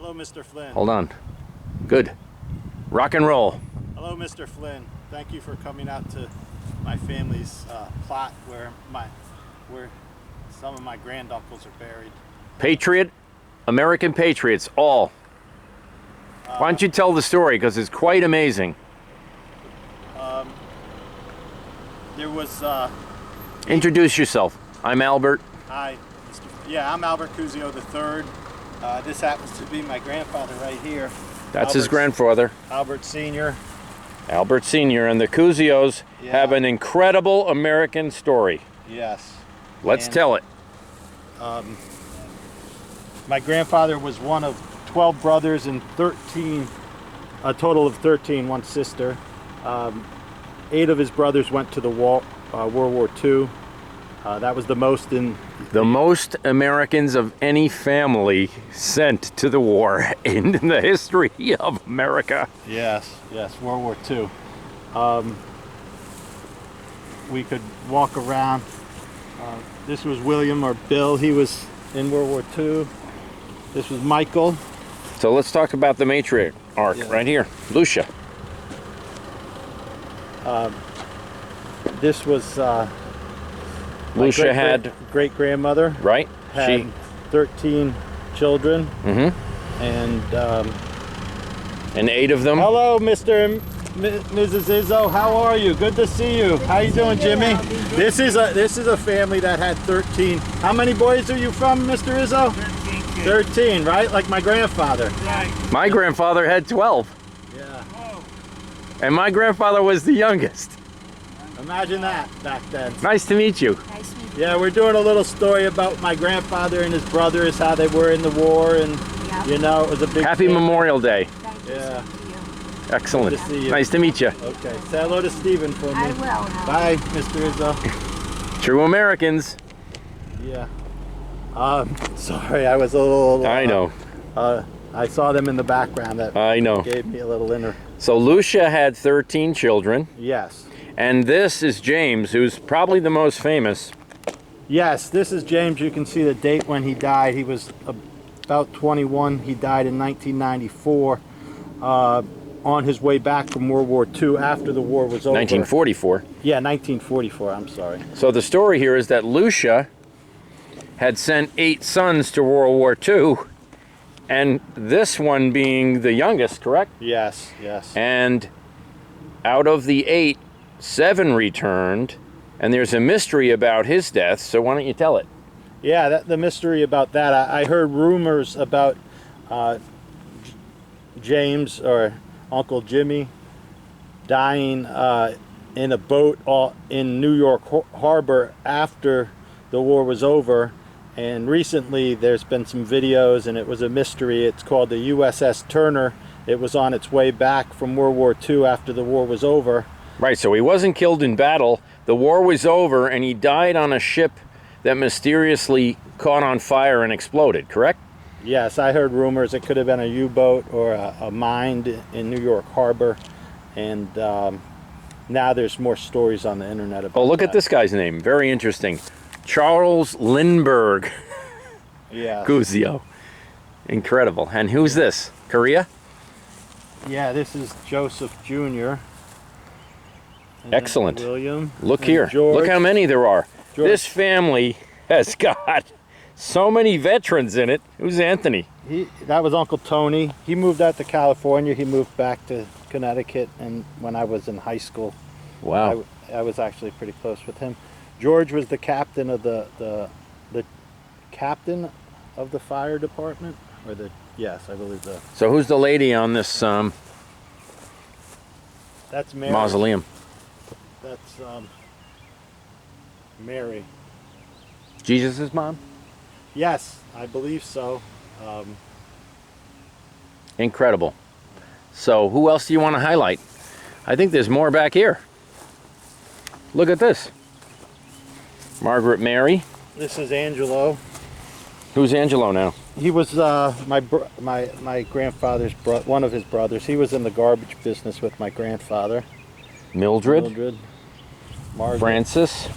Hello, Mr. Flynn. Hold on. Good. Rock and roll. Hello, Mr. Flynn. Thank you for coming out to my family's plot where some of my granduncles are buried. Patriot, American patriots, all. Why don't you tell the story, because it's quite amazing. There was... Introduce yourself. I'm Albert. Hi, yeah, I'm Albert Cuseo III. This happens to be my grandfather right here. That's his grandfather. Albert Sr. Albert Sr. And the Cuseos have an incredible American story. Yes. Let's tell it. My grandfather was one of 12 brothers and 13, a total of 13, one sister. 8 of his brothers went to the World War II. That was the most in... The most Americans of any family sent to the war in the history of America. Yes, yes, World War II. We could walk around. This was William, or Bill. He was in World War II. This was Michael. So let's talk about the matriarch right here, Lucia. This was Lucia had great-grandmother. Right. Had 13 children. Mm-hmm. And 8 of them. Hello, Mr. and Mrs. Izzo. How are you? Good to see you. How you doing, Jimmy? This is a family that had 13. How many boys are you from, Mr. Izzo? 13. 13, right? Like my grandfather. Right. My grandfather had 12. Yeah. Oh. And my grandfather was the youngest. Imagine that back then. Nice to meet you. Nice to meet you. Yeah, we're doing a little story about my grandfather and his brothers, how they were in the war, and you know, it was a big Happy family. Memorial Day. Thank you. Yeah. Excellent. Good to see you. Nice to meet you. Okay, say hello to Stephen for me. I will. Bye, Mr. Izzo. True Americans. Yeah. Sorry, I was a little... I know. I saw them in the background. That I know. gave me a little inner... So Lucia had 13 children. Yes. And this is James, who's probably the most famous. Yes, this is James. You can see the date when he died. He was about 21. He died in 1994 on his way back from World War II after the war was over. 1944. Yeah, 1944. I'm sorry. So the story here is that Lucia had sent 8 sons to World War II, and this one being the youngest, correct? Yes, yes. And out of the 8, 7 returned, and there's a mystery about his death, so why don't you tell it? Yeah, the mystery about that, I heard rumors about James, or Uncle Jimmy, dying in a boat in New York Harbor after the war was over. And recently there's been some videos, and it was a mystery. It's called the USS Turner. It was on its way back from World War II after the war was over. Right, so he wasn't killed in battle. The war was over, and he died on a ship that mysteriously caught on fire and exploded, correct? Yes, I heard rumors it could have been a U-boat or a mine in New York Harbor. And now there's more stories on the internet about Oh, look at this guy's name. Very interesting. Charles Lindbergh. Yeah. Cuseo. Incredible. And who's this? Korea? Yeah, this is Joseph Jr. And Excellent. William. Look and here. George. Look how many there are. George. This family has got so many veterans in it. Who's Anthony? That was Uncle Tony. He moved out to California. He moved back to Connecticut, and when I was in high school, Wow. I was actually pretty close with him. George was the captain of the captain of the fire department, or yes, I believe the. So who's the lady on this That's Mary. mausoleum? That's Mary. Jesus' mom? Yes, I believe so. Incredible. So who else do you want to highlight? I think there's more back here. Look at this. Margaret Mary. This is Angelo. Who's Angelo now? He was my grandfather's one of his brothers. He was in the garbage business with my grandfather. Mildred. Margaret. Francis.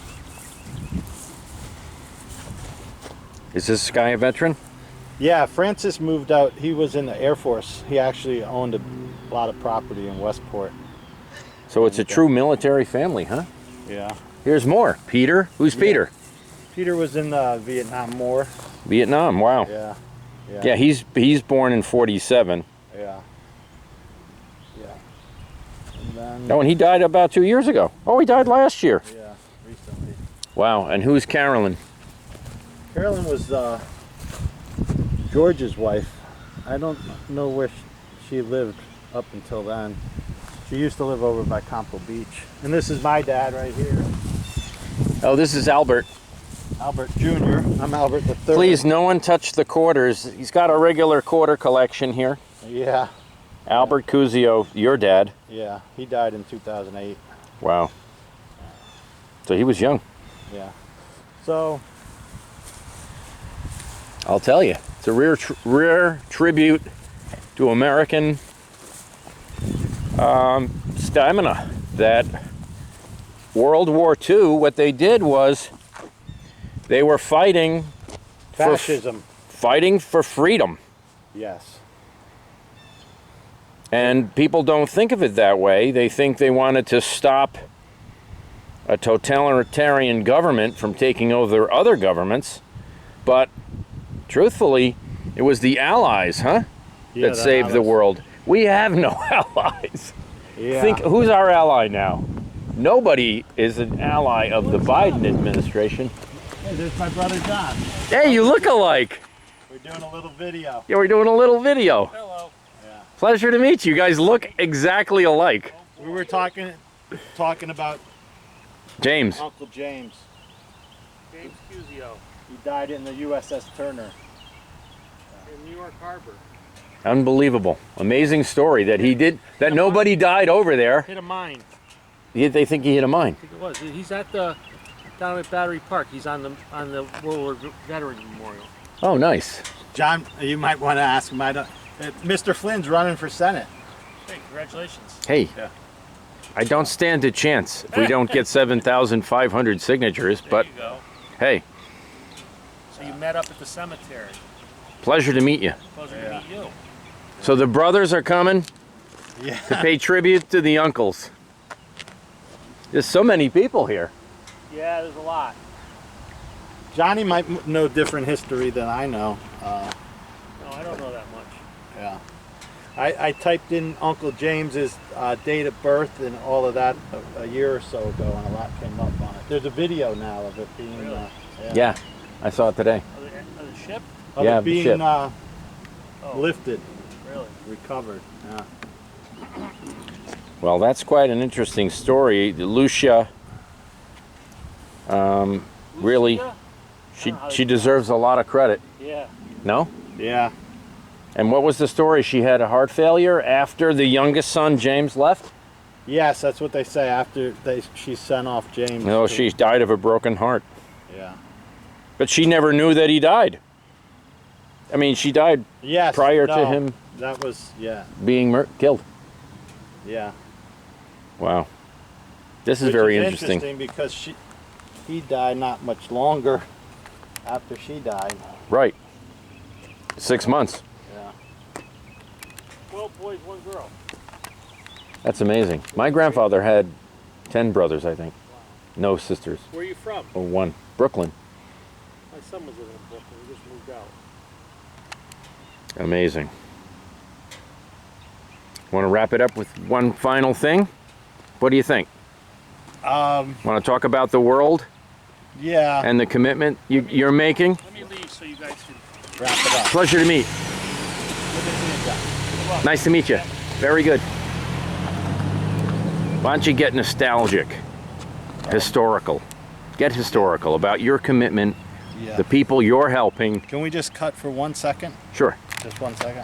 Is this guy a veteran? Yeah, Francis moved out. He was in the Air Force. He actually owned a lot of property in Westport. So it's a true military family, huh? Yeah. Here's more. Peter. Who's Peter? Peter was in the Vietnam War. Vietnam. Wow. Yeah. Yeah, he's born in 47. Yeah. Yeah. And then, Oh, and he died about 2 years ago. Oh, he died last year. yeah, recently. Wow. And who's Carolyn? Carolyn was George's wife. I don't know where she lived up until then. She used to live over by Campo Beach. And this is my dad right here, Oh, this is Albert. Albert Jr. I'm Albert the third. Please, no one touch the quarters. He's got a regular quarter collection here. Yeah, Albert Cuseo, your dad. yeah. He died in 2008. Wow. So he was young. Yeah. So, I'll tell you, it's a rare tribute to American stamina. That World War II, what they did was they were fighting fascism. fighting for freedom. Yes. And people don't think of it that way. They think they wanted to stop a totalitarian government from taking over other governments. But truthfully, it was the Allies, huh? Yeah, that saved the Allies. world. We have no allies. Yeah. Think, who's our ally now? Nobody is an ally of the Biden administration. Hey, there's my brother John. Hey, you look alike. We're doing a little video. Yeah, we're doing a little video. Hello. Yeah. Pleasure to meet you. You guys look exactly alike. We were talking about James. Uncle James. James Cuseo He died in the USS Turner. in New York Harbor. Unbelievable. Amazing story that he did, that nobody died over there. Hit a mine. They think he hit a mine. I think it was. He's at the down at Battery Park. He's on the World War Veteran Memorial. Oh, nice. John, you might want to ask him. Mr. Flynn's running for Senate. Hey, congratulations. Hey, Yeah. I don't stand a chance if we don't get 7,500 signatures, but There you go. hey, So you met up at the cemetery. pleasure to meet you. Pleasure Yeah. to meet you. So the brothers are coming Yeah. to pay tribute to the uncles. There's so many people here. Yeah, there's a lot. Johnny might know different history than I know. No, I don't know that much. Yeah. I typed in Uncle James's date of birth and all of that a year or so ago, and a lot came up on it. There's a video now of it being Really? Yeah, I saw it today. Of the ship? of Yeah, it being ship. Oh, lifted, really? recovered. Yeah. Well, that's quite an interesting story. Lucia, really, Lucia? she deserves a lot of credit. Yeah. No? Yeah. And what was the story? She had a heart failure after the youngest son, James, left? Yes, that's what they say after she sent off James. No, to- she died of a broken heart. Yeah. But she never knew that he died. I mean, she died Yes. prior to no, him That was being killed. yeah. Wow. This is Which very is interesting. because he died not much longer after she died. Right. 6 months. Yeah. 12 boys, 1 girl. That's amazing. My grandfather had 10 brothers, I think. No sisters. Where are you from? Or one. Brooklyn. My son was living in Brooklyn. He just moved out. Amazing. Want to wrap it up with one final thing? What do you think? Want to talk about the world Yeah. and the commitment you're making? Let me leave so you guys can. Wrap it up. Pleasure to meet. Good to see you, John. Nice to meet you. Very good. Why don't you get nostalgic, historical? Get historical about your commitment, Yeah. the people you're helping. Can we just cut for 1 second? Sure. Just 1 second.